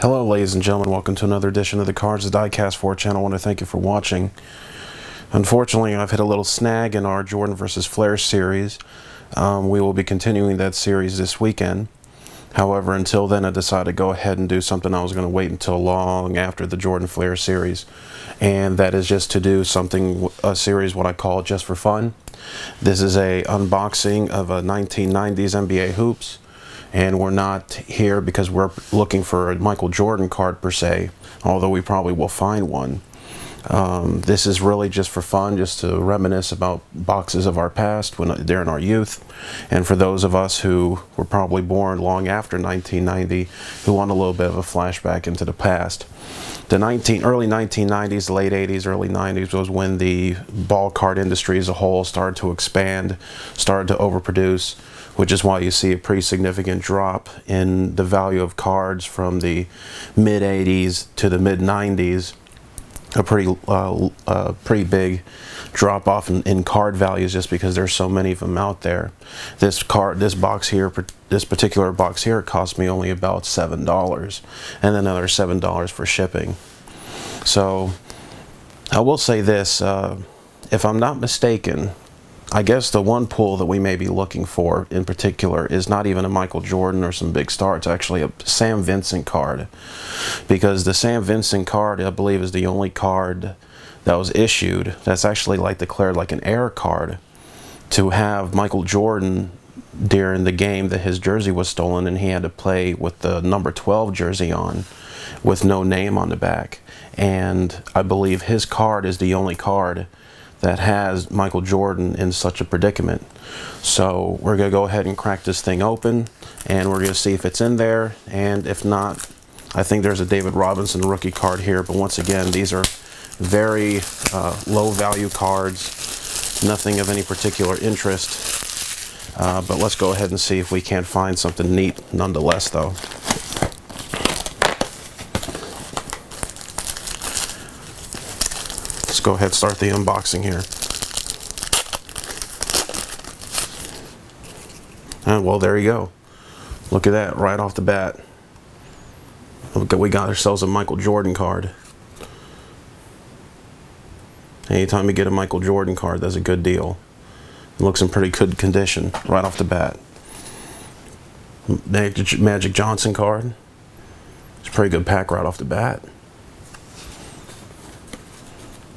Hello ladies and gentlemen, welcome to another edition of the Cards the Diecast 4 channel. I want to thank you for watching. Unfortunately, I've hit a little snag in our Jordan vs. Flair series. We will be continuing that series this weekend. However, until then I decided to go ahead and do something I was going to wait until long after the Jordan Flair series. And that is just to do something, a series what I call Just for Fun. This is a unboxing of a 1990s NBA hoops. And we're not here because we're looking for a Michael Jordan card per se, although we probably will find one. This is really just for fun, just to reminisce about boxes of our past during our youth. And for those of us who were probably born long after 1990, who want a little bit of a flashback into the past. The early 1990s, late 80s, early 90s was when the ball card industry as a whole started to expand, started to overproduce, which is why you see a pretty significant drop in the value of cards from the mid 80s to the mid 90s. A pretty big drop off in card values just because there's so many of them out there. This particular box here cost me only about $7, and then another $7 for shipping. So I will say this, if I'm not mistaken, I guess the one pull that we may be looking for in particular is not even a Michael Jordan or some big star. It's actually a Sam Vincent card, because the Sam Vincent card, I believe, is the only card that was issued that's actually declared like an air card to have Michael Jordan during the game that his jersey was stolen and he had to play with the number 12 jersey on with no name on the back. And I believe his card is the only card that has Michael Jordan in such a predicament. So we're going to go ahead and crack this thing open, and we're going to see if it's in there, and if not, I think there's a David Robinson rookie card here. But once again, these are very low value cards, nothing of any particular interest, but let's go ahead and see if we can't find something neat nonetheless though. Go ahead, start the unboxing here. And well, there you go. Look at that right off the bat. Look, we got ourselves a Michael Jordan card. Anytime you get a Michael Jordan card, that's a good deal. It looks in pretty good condition right off the bat. Magic Johnson card. It's a pretty good pack right off the bat.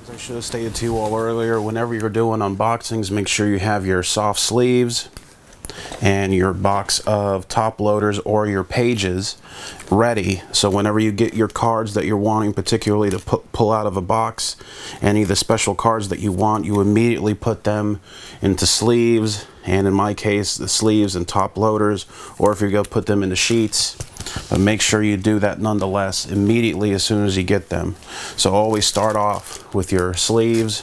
I should have stated to you all earlier, whenever you're doing unboxings, make sure you have your soft sleeves and your box of top loaders or your pages ready, so whenever you get your cards that you're wanting particularly to pull out of a box, any of the special cards that you want, you immediately put them into sleeves, and in my case the sleeves and top loaders, or if you're going to put them into sheets. But make sure you do that nonetheless immediately as soon as you get them. So always start off with your sleeves,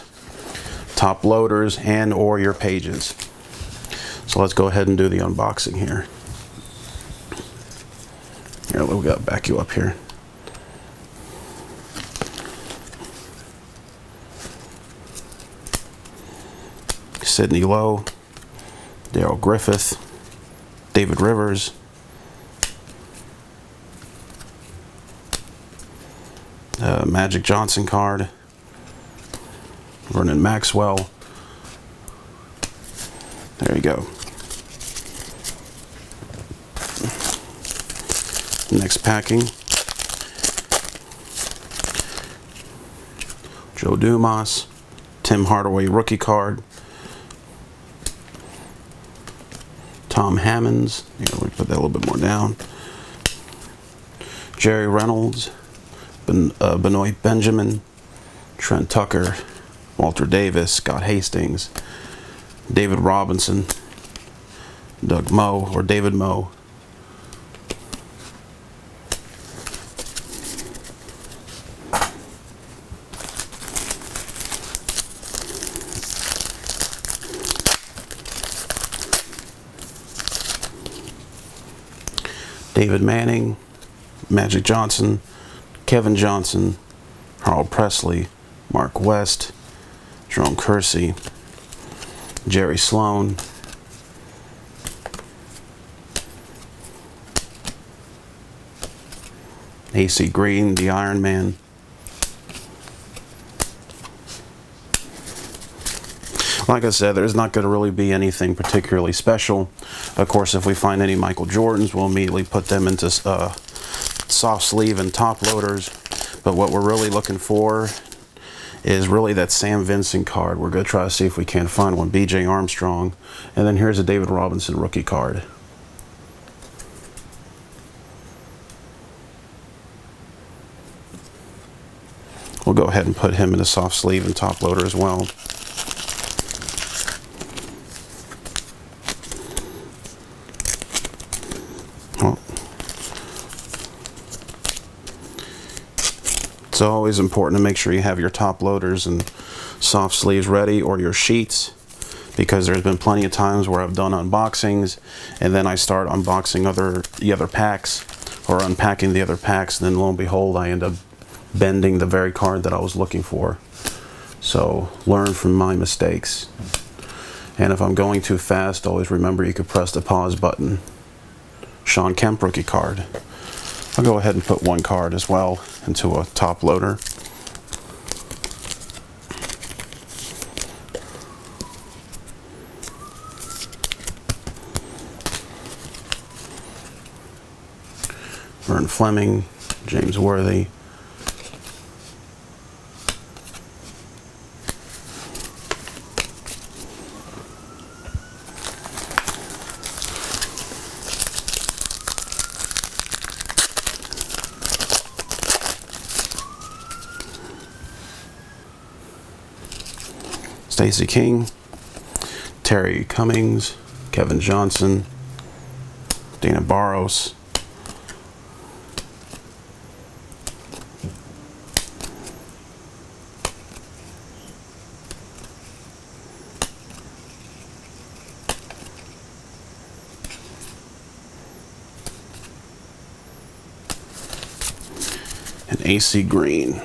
top loaders, and or your pages. So let's go ahead and do the unboxing here. Here, we got to back you up here. Sidney Lowe, Darrell Griffith, David Rivers, Magic Johnson card, Vernon Maxwell. There you go. Next packing, Joe Dumas, Tim Hardaway rookie card, Tom Hammonds. Here, let me put that a little bit more down. Jerry Reynolds, Benoit Benjamin, Trent Tucker, Walter Davis, Scott Hastings, David Robinson, Doug Moe, or David Moe, David Manning, Magic Johnson, Kevin Johnson, Harold Presley, Mark West, Jerome Kersey, Jerry Sloan, AC Green, the Iron Man. Like I said, there's not going to really be anything particularly special. Of course, if we find any Michael Jordans, we'll immediately put them into soft sleeve and top loaders. But what we're really looking for is really that Sam Vincent card. We're going to try to see if we can't find one. BJ Armstrong. And then here's a David Robinson rookie card. We'll go ahead and put him in a soft sleeve and top loader as well. It's always important to make sure you have your top loaders and soft sleeves ready, or your sheets, because there's been plenty of times where I've done unboxings and then I start unboxing the other packs, or unpacking the other packs, and then lo and behold I end up bending the very card that I was looking for. So learn from my mistakes, and if I'm going too fast, always remember you could press the pause button. Sean Kemp rookie card. I'll go ahead and put one card as well into a top loader. Vern Fleming, James Worthy. Stacey King, Terry Cummings, Kevin Johnson, Dana Barros, and AC Green.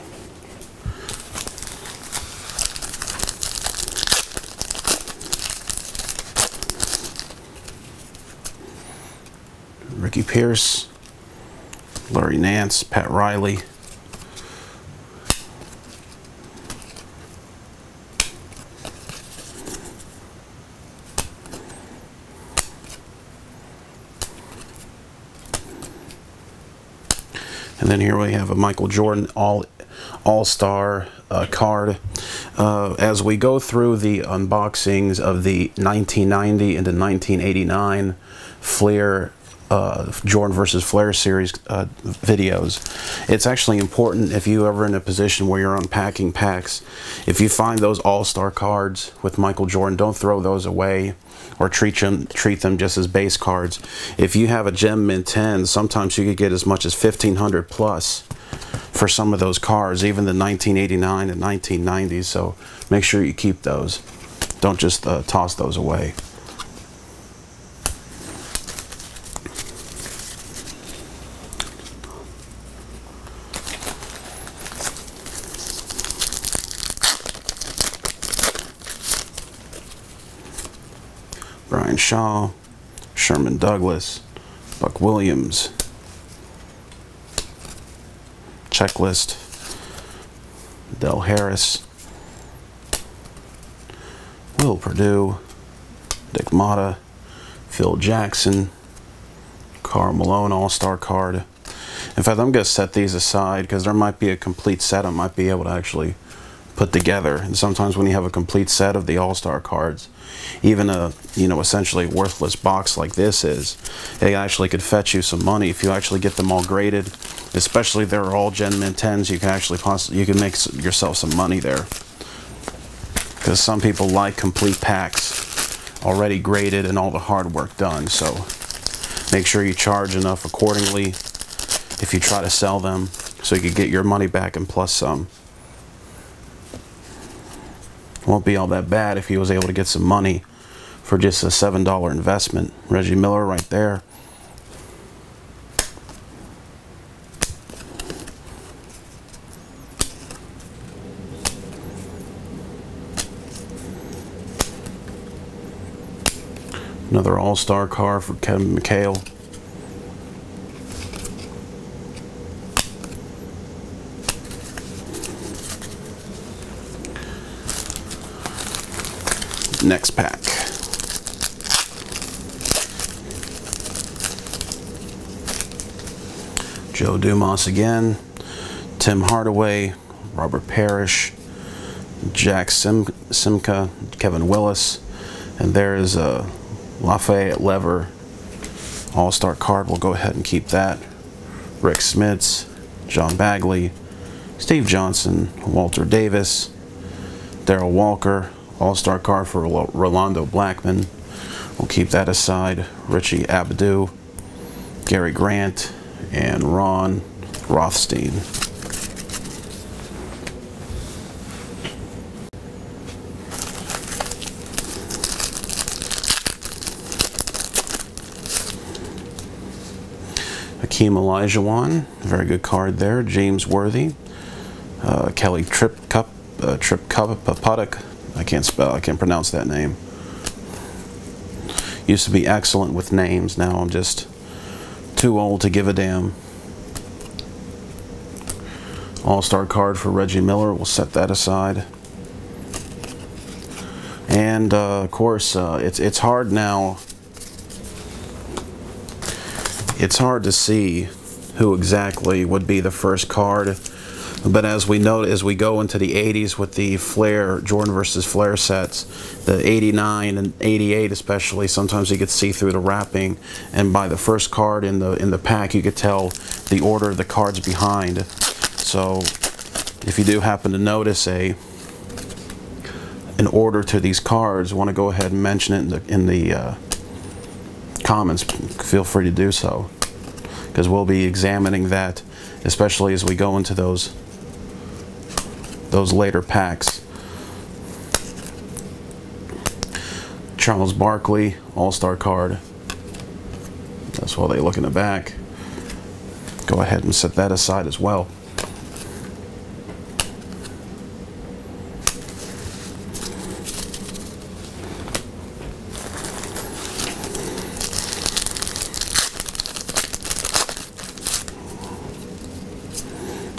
Ricky Pierce, Larry Nance, Pat Riley, and then here we have a Michael Jordan All-Star card. As we go through the unboxings of the 1990 into 1989 Flair Jordan versus Flair series videos, it's actually important, if you ever in a position where you're unpacking packs, if you find those all-star cards with Michael Jordan, don't throw those away or treat them just as base cards. If you have a Gem Mint 10, sometimes you could get as much as $1,500 plus for some of those cards, even the 1989 and 1990s, so make sure you keep those. Don't just toss those away. Brian Shaw, Sherman Douglas, Buck Williams, Checklist, Del Harris, Will Perdue, Dick Motta, Phil Jackson, Karl Malone All-Star card. In fact, I'm going to set these aside because there might be a complete set I might be able to actually put together. And sometimes when you have a complete set of the All-Star cards, even a essentially worthless box like this is, it actually could fetch you some money if you actually get them all graded. Especially if they're all Gen Mint 10s, you can actually make yourself some money there. Because some people like complete packs already graded and all the hard work done. So make sure you charge enough accordingly if you try to sell them, so you can get your money back and plus some. Won't be all that bad if he was able to get some money for just a $7 investment. Reggie Miller right there. Another All-Star card for Kevin McHale. Next pack. Joe Dumas again, Tim Hardaway, Robert Parrish, Jack Simka, Kevin Willis, and there is a Lafayette Lever All-Star card. We'll go ahead and keep that. Rick Smits, John Bagley, Steve Johnson, Walter Davis, Darrell Walker, All-Star card for Rolando Blackman. We'll keep that aside. Richie Abdu, Gary Grant, and Ron Rothstein. Hakeem Olajuwon, very good card there. James Worthy, Kelly Tripkup, I can't pronounce that name. Used to be excellent with names, now I'm just too old to give a damn. All-Star card for Reggie Miller, we'll set that aside. And of course, it's hard now. It's hard to see who exactly would be the first card, but as we know, as we go into the 80s with the Flair, Jordan versus Flair sets, the 89 and 88 especially, sometimes you could see through the wrapping, and by the first card in the pack, you could tell the order of the cards behind. So if you do happen to notice an order to these cards, want to go ahead and mention it in the comments, feel free to do so, because we'll be examining that, especially as we go into those later packs. Charles Barkley, All-Star card. That's why they look in the back. Go ahead and set that aside as well.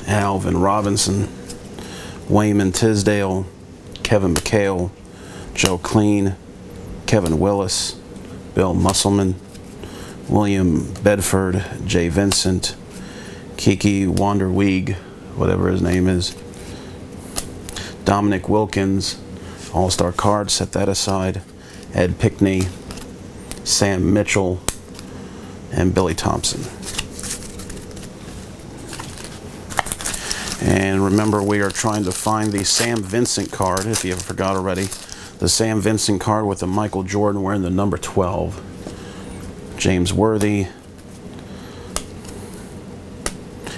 Alvin Robinson, Wayman Tisdale, Kevin McHale, Joe Clean, Kevin Willis, Bill Musselman, William Bedford, Jay Vincent, Kiki Wanderweeg, whatever his name is, Dominic Wilkins, All-Star card, set that aside, Ed Pickney, Sam Mitchell, and Billy Thompson. And remember, we are trying to find the Sam Vincent card, if you forgot already. The Sam Vincent card with the Michael Jordan wearing the number 12. James Worthy.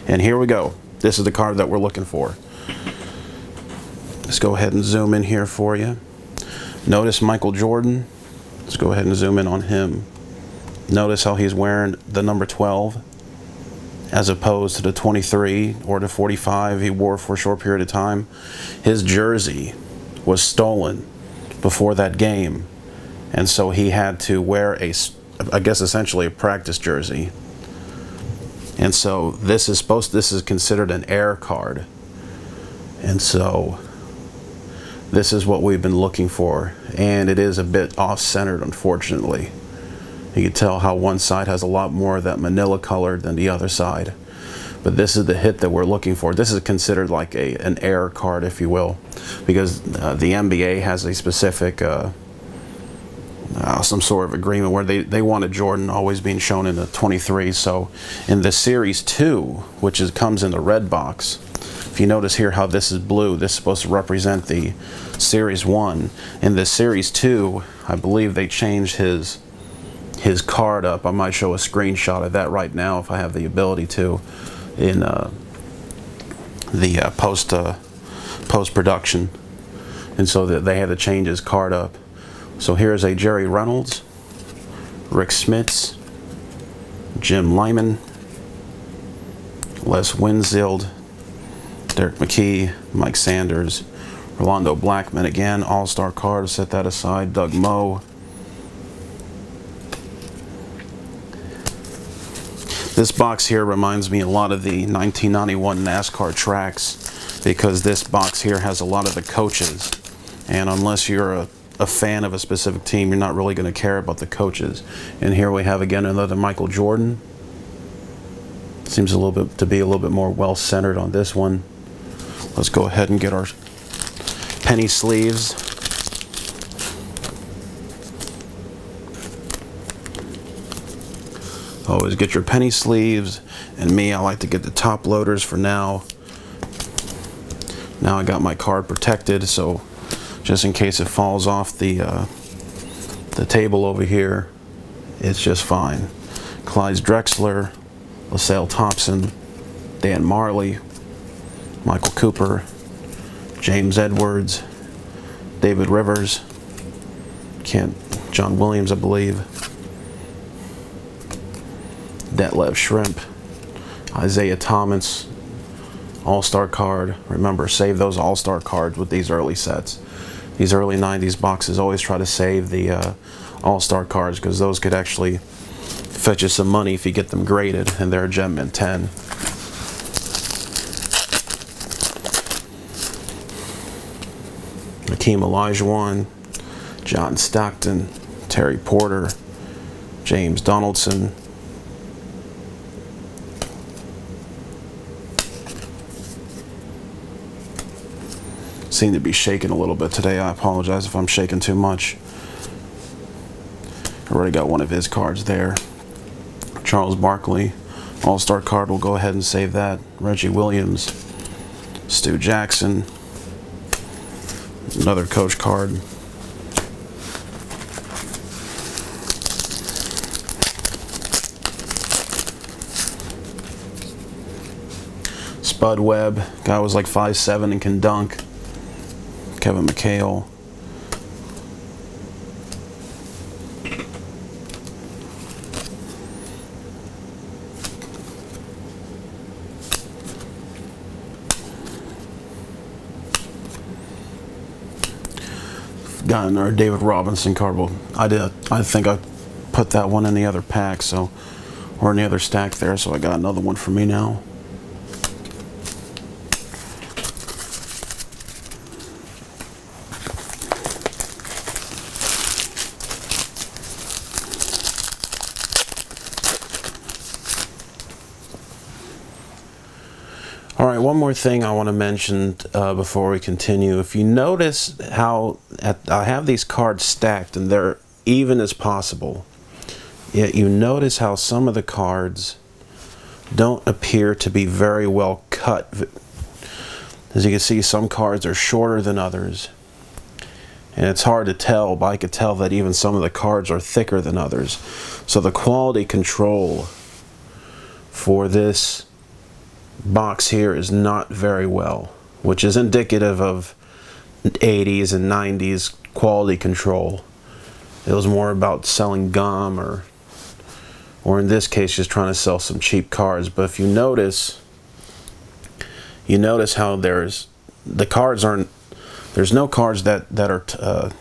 And here we go. This is the card that we're looking for. Let's go ahead and zoom in here for you. Notice Michael Jordan. Let's go ahead and zoom in on him. Notice how he's wearing the number 12. As opposed to the 23 or the 45 he wore for a short period of time. His jersey was stolen before that game, and so he had to wear I guess essentially a practice jersey. And so this is considered an air card, and so this is what we've been looking for, and it is a bit off-centered, unfortunately. You can tell how one side has a lot more of that manila color than the other side. But this is the hit that we're looking for. This is considered like an error card, if you will, because the NBA has a specific, some sort of agreement where they wanted Jordan always being shown in the 23. So in the Series 2, which comes in the red box, if you notice here how this is blue, this is supposed to represent the Series 1. In the Series 2, I believe they changed his card up. I might show a screenshot of that right now if I have the ability to in the post-production, and so that they had to change his card up. So here's a Jerry Reynolds, Rick Smits, Jim Lyman, Les Winfield, Derek McKee, Mike Sanders, Rolando Blackman again, All-Star card, set that aside, Doug Moe. This box here reminds me a lot of the 1991 NASCAR tracks, because this box here has a lot of the coaches, and unless you're a fan of a specific team, you're not really going to care about the coaches. And here we have again another Michael Jordan. Seems a little bit to be a little bit more well centered on this one. Let's go ahead and get our penny sleeves. Always get your penny sleeves, and me, I like to get the top loaders for now. Now I got my card protected, so just in case it falls off the table over here, it's just fine. Clyde Drexler, LaSalle Thompson, Dan Marley, Michael Cooper, James Edwards, David Rivers, John Williams, I believe, Detlef Shrimp, Isaiah Thomas, All-Star card. Remember, save those All-Star cards with these early sets. These early 90s boxes, always try to save the All-Star cards, because those could actually fetch you some money if you get them graded, and they're a Gem Mint 10. Hakeem Olajuwon, John Stockton, Terry Porter, James Donaldson, seem to be shaking a little bit today. I apologize if I'm shaking too much. I already got one of his cards there. Charles Barkley, All-Star card, we'll go ahead and save that. Reggie Williams, Stu Jackson, another coach card. Spud Webb, guy was like 5'7" and can dunk. Kevin McHale. Gotten our David Robinson card. Well, I think I put that one in the other pack, so, or in the other stack there, so I got another one for me now. All right, one more thing I want to mention before we continue. If you notice how I have these cards stacked and they're even as possible, yet you notice how some of the cards don't appear to be very well cut. As you can see, some cards are shorter than others, and it's hard to tell, but I could tell that even some of the cards are thicker than others. So the quality control for this box here is not very well, which is indicative of 80s and 90s quality control. It was more about selling gum, or in this case just trying to sell some cheap cards. But if you notice how there's no cards that are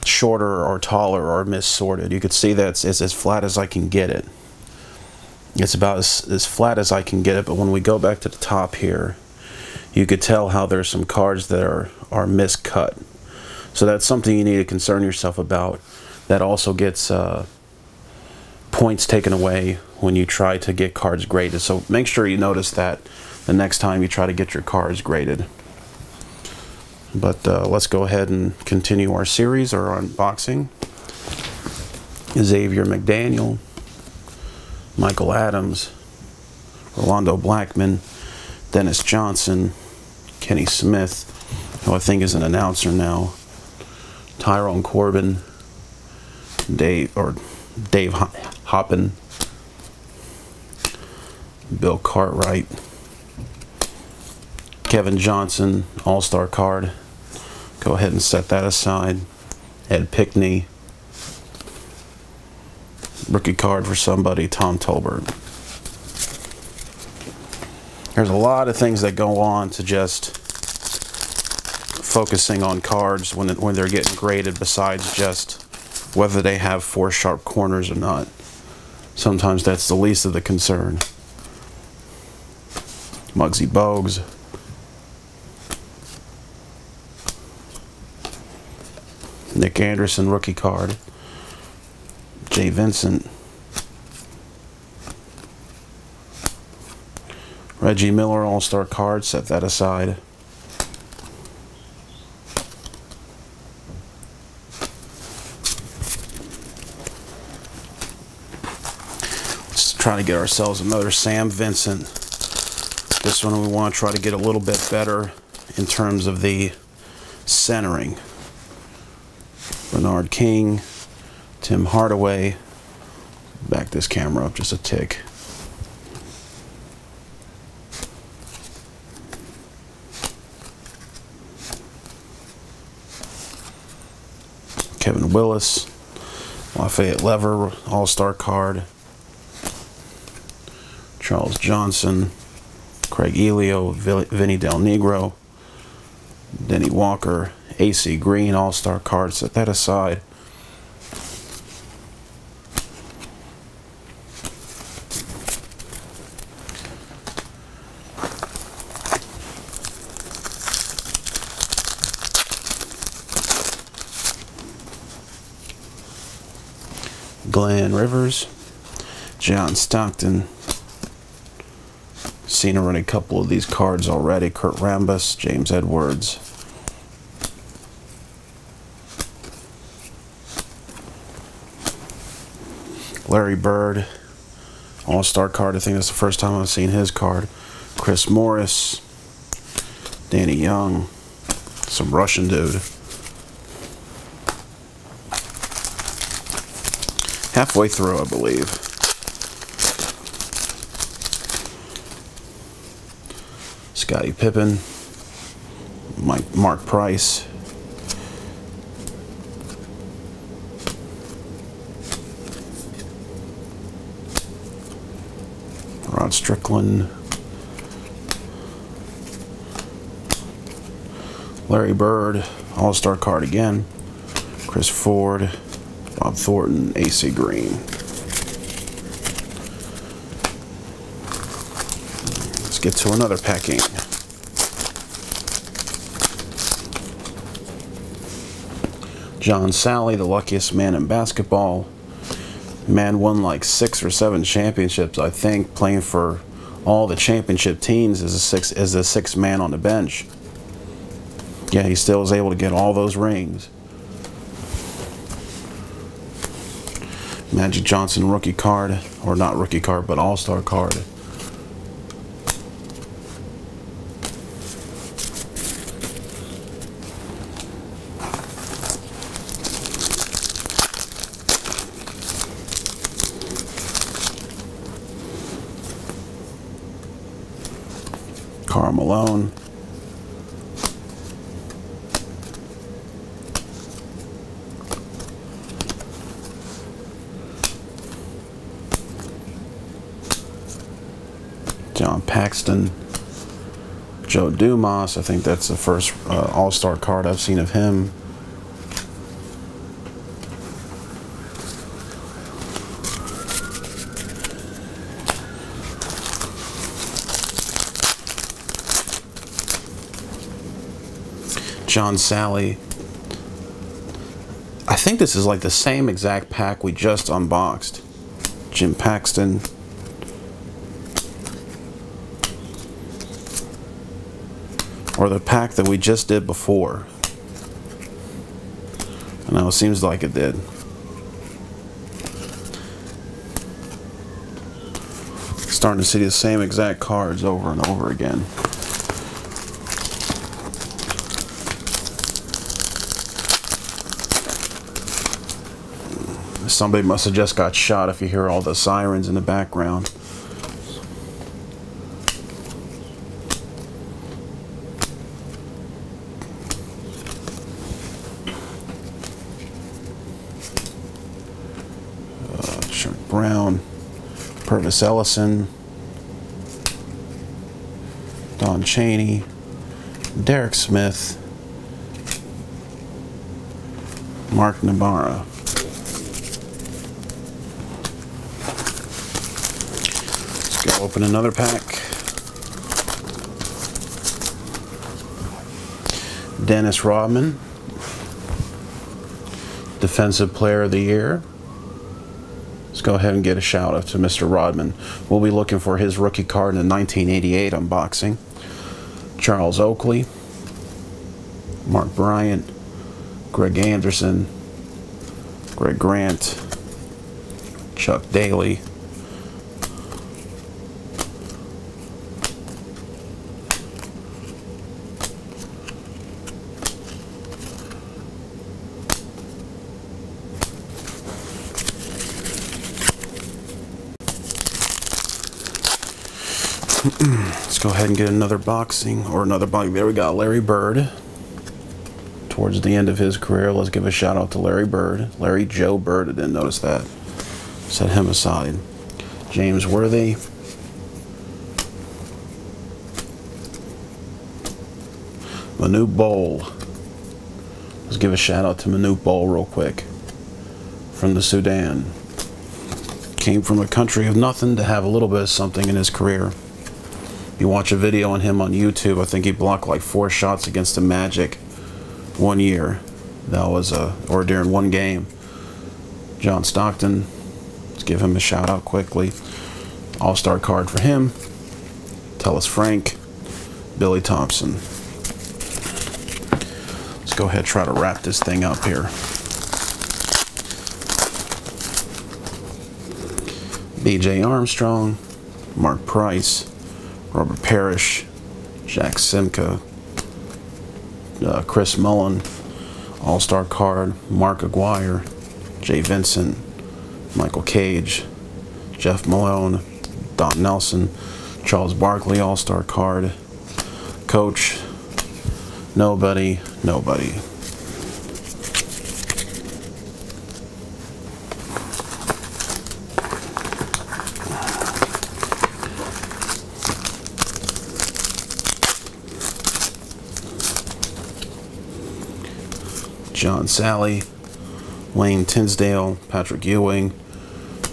shorter or taller or missorted. You could see that it's as flat as I can get it. It's about as flat as I can get it, but when we go back to the top here, you could tell how there's some cards that are miscut. So that's something you need to concern yourself about. That also gets points taken away when you try to get cards graded. So make sure you notice that the next time you try to get your cards graded. But let's go ahead and continue our series, or our unboxing. Xavier McDaniel, Michael Adams, Rolando Blackman, Dennis Johnson, Kenny Smith, who I think is an announcer now, Tyrone Corbin, Dave Hoppin, Bill Cartwright, Kevin Johnson, All-Star card. Go ahead and set that aside. Ed Pickney. Rookie card for somebody, Tom Tolbert. There's a lot of things that go on to just focusing on cards when they're getting graded, besides just whether they have 4 sharp corners or not. Sometimes that's the least of the concern. Muggsy Bogues. Nick Anderson rookie card. Sam Vincent. Reggie Miller All-Star card. Set that aside. Let's try to get ourselves another Sam Vincent. This one we want to try to get a little bit better in terms of the centering. Bernard King, Tim Hardaway. Back this camera up just a tick. Kevin Willis, Lafayette Lever, All-Star card. Charles Johnson, Craig Elio, Vinny Del Negro, Denny Walker, AC Green, All-Star card. Set that aside. Glenn Rivers, John Stockton. Seen already a couple of these cards already. Kurt Rambis, James Edwards. Larry Bird, All-Star card. I think that's the first time I've seen his card. Chris Morris, Danny Young, some Russian dude. Halfway through, I believe. Scottie Pippen, Mark Price, Rod Strickland, Larry Bird, All-Star card again, Chris Ford, Bob Thornton, AC Green. Let's get to another packing. John Sally, the luckiest man in basketball. Man won like 6 or 7 championships, I think, playing for all the championship teams as a sixth man on the bench. Yeah, he still was able to get all those rings. Magic Johnson rookie card, or not rookie card, but All-Star card. Karl Malone. John Paxton, Joe Dumas. I think that's the first All-Star card I've seen of him. John Sally. I think this is like the same exact pack we just unboxed. Jim Paxton. Or the pack that we just did before. I know, it seems like it did. Starting to see the same exact cards over and over again. Somebody must have just got shot if you hear all the sirens in the background. Brown, Purvis Ellison, Don Chaney, Derek Smith, Mark Nabarra. Let's go open another pack. Dennis Rodman, Defensive Player of the Year. Let's go ahead and get a shout out to Mr. Rodman. We'll be looking for his rookie card in the 1988 unboxing. Charles Oakley, Mark Bryant, Greg Anderson, Greg Grant, Chuck Daly, let's go ahead and get another boxing, or another box. There we go, Larry Bird. Towards the end of his career, let's give a shout out to Larry Bird. Larry Joe Bird, I didn't notice that. Set him aside. James Worthy. Manute Bol. Let's give a shout out to Manute Bol real quick. From the Sudan. Came from a country of nothing to have a little bit of something in his career. You watch a video on him on YouTube, I think he blocked like 4 shots against the Magic 1 year. That was or during one game. John Stockton, let's give him a shout out quickly. All-star card for him. Tellis Frank, Billy Thompson. Let's go ahead and try to wrap this thing up here. B.J. Armstrong, Mark Price, Robert Parrish, Jack Simka, Chris Mullen, All-Star card, Mark Aguirre, Jay Vincent, Michael Cage, Jeff Malone, Don Nelson, Charles Barkley All-Star card, Coach, nobody. John Sally, Wayne Tinsdale, Patrick Ewing,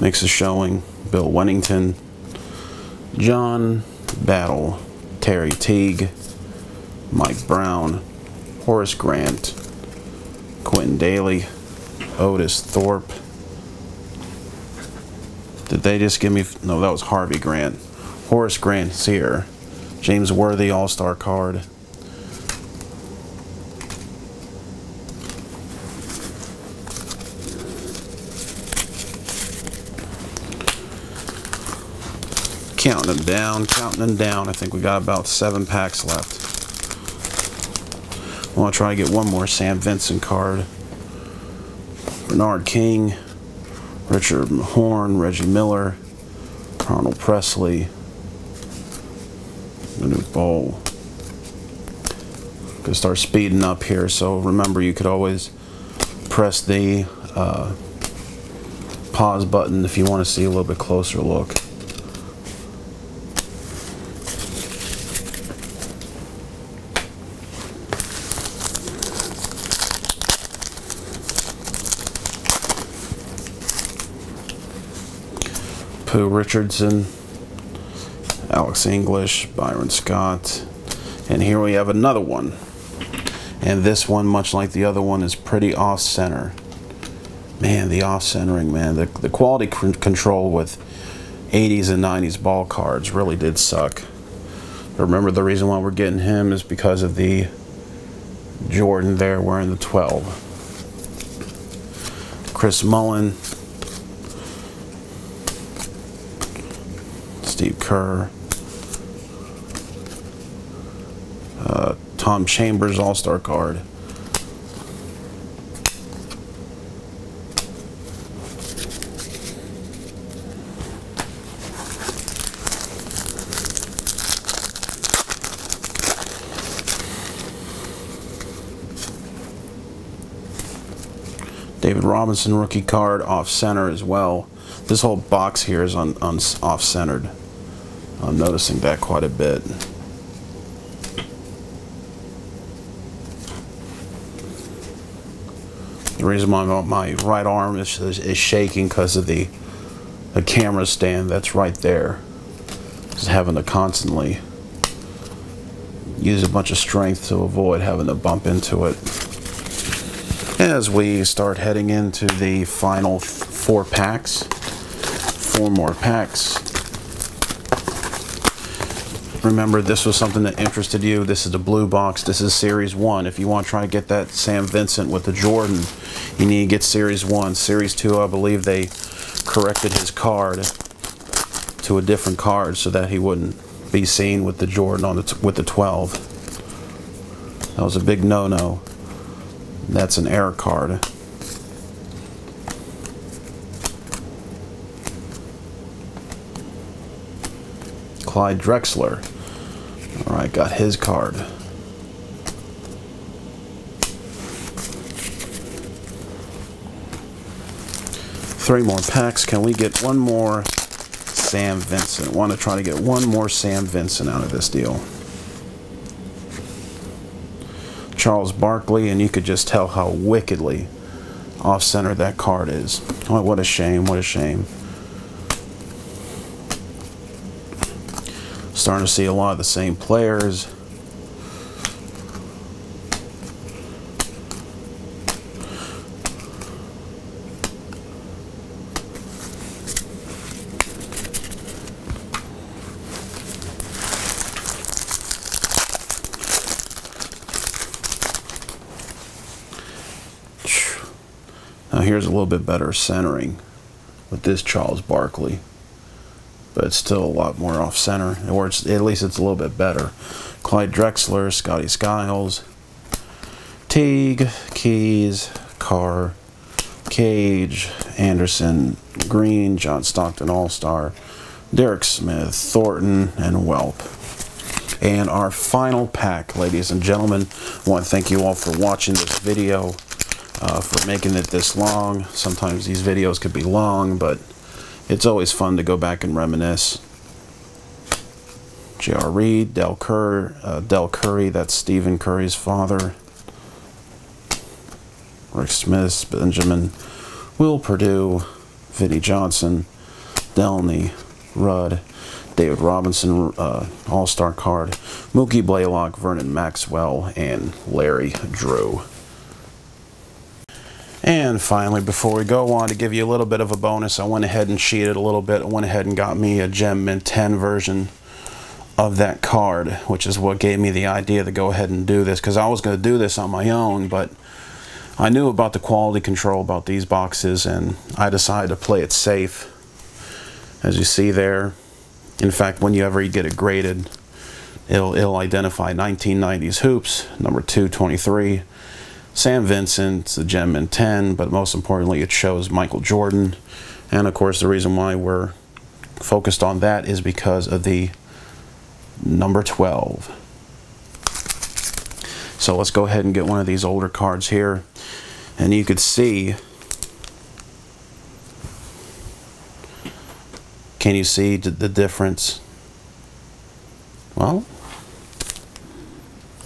makes a showing, Bill Wennington, John Battle, Terry Teague, Mike Brown, Horace Grant, Quentin Daly, Otis Thorpe. Did they just give me, no, that was Harvey Grant. Horace Grant's here. James Worthy All-Star card. Counting them down. I think we got about 7 packs left. I want to try to get one more Sam Vincent card. Bernard King, Richard Mahorn, Reggie Miller, Arnold Presley, Manute Bol. Gonna start speeding up here, so remember you could always press the pause button if you want to see a little bit closer look. Pooh Richardson, Alex English, Byron Scott, and here we have another one. And this one, much like the other one, is pretty off-center. Man, the off-centering, man. The quality control with 80s and 90s ball cards really did suck. But remember, the reason why we're getting him is because of the Jordan there wearing the 12. Chris Mullen, Steve Kerr, Tom Chambers All-Star card, David Robinson rookie card, off-center as well. This whole box here is on off-centered. I'm noticing that quite a bit. The reason why my right arm is shaking because of the camera stand that's right there. Just having to constantly use a bunch of strength to avoid having to bump into it. as we start heading into the final 4 packs. 4 more packs. Remember, this was something that interested you. This is the blue box. This is Series 1. If you want to try to get that Sam Vincent with the Jordan, you need to get Series 1. Series 2, I believe they corrected his card to a different card so that he wouldn't be seen with the Jordan on with the 12. That was a big no-no. That's an error card. Clyde Drexler. Alright, got his card. Three more packs. Can we get one more Sam Vincent? Want to try to get one more Sam Vincent out of this deal. Charles Barkley, and you could just tell how wickedly off-center that card is. Oh, what a shame, what a shame. Starting to see a lot of the same players. Now here's a little bit better centering with this Charles Barkley, but it's still a lot more off center, or at least it's a little bit better. Clyde Drexler, Scotty Skiles, Teague, Keys, Carr, Cage, Anderson, Green, John Stockton All-Star, Derek Smith, Thornton, and Welp. And our final pack, ladies and gentlemen. I want to thank you all for watching this video, for making it this long. Sometimes these videos could be long, but it's always fun to go back and reminisce. J.R. Reed, Del Curry, that's Stephen Curry's father. Rick Smith, Benjamin, Will Perdue, Vinnie Johnson, Delney, Rudd, David Robinson, All-Star card, Mookie Blaylock, Vernon Maxwell, and Larry Drew. And finally, before we go on, to give you a little bit of a bonus, I went ahead and cheated a little bit. I went ahead and got me a Gem Mint 10 version of that card, which is what gave me the idea to go ahead and do this, because I was going to do this on my own, but I knew about the quality control about these boxes, and I decided to play it safe. As you see there, in fact, whenever you get it graded, it'll identify 1990s hoops, number 223. Sam Vincent, the Gem Mint 10, but most importantly it shows Michael Jordan. And of course the reason why we're focused on that is because of the number 12. So let's go ahead and get one of these older cards here, and you could see, can you see the difference? Well,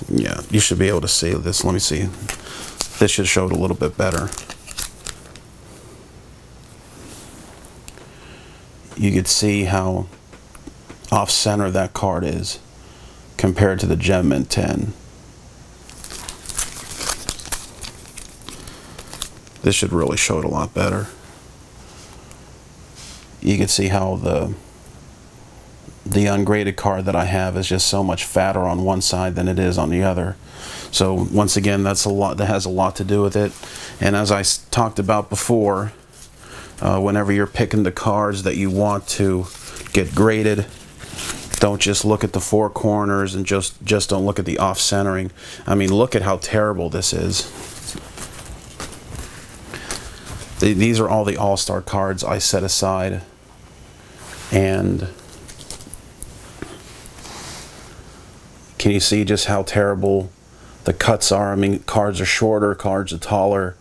yeah, you should be able to see this. Let me see. This should show it a little bit better. You could see how off-center that card is compared to the Gem Mint 10. This should really show it a lot better. You can see how the ungraded card that I have is just so much fatter on one side than it is on the other. So once again, that has a lot to do with it. And as I talked about before, whenever you're picking the cards that you want to get graded, don't just look at the four corners and just don't look at the off centering. I mean, look at how terrible this is. These are all the All-Star cards I set aside, and can you see just how terrible the cuts are? I mean, cards are shorter, cards are taller,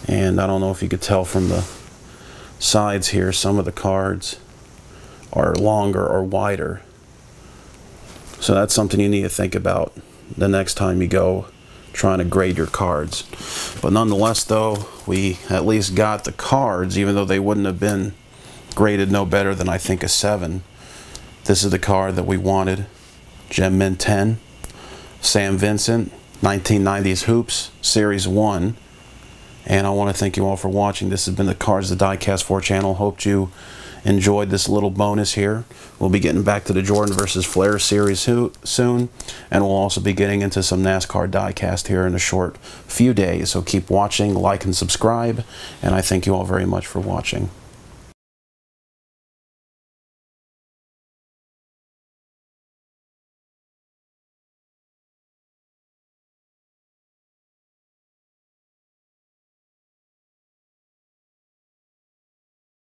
and I don't know if you could tell from the sides here, some of the cards are longer or wider. So that's something you need to think about the next time you go trying to grade your cards. But nonetheless, though, we at least got the cards, even though they wouldn't have been graded no better than, I think, a 7. This is the card that we wanted. Gem Mint 10, Sam Vincent, 1990s Hoops, Series 1. And I want to thank you all for watching. This has been the Cards the Diecast 4 channel. Hope you enjoyed this little bonus here. We'll be getting back to the Jordan versus Flair series soon, and we'll also be getting into some NASCAR diecast here in a short few days. So keep watching, like, and subscribe, and I thank you all very much for watching.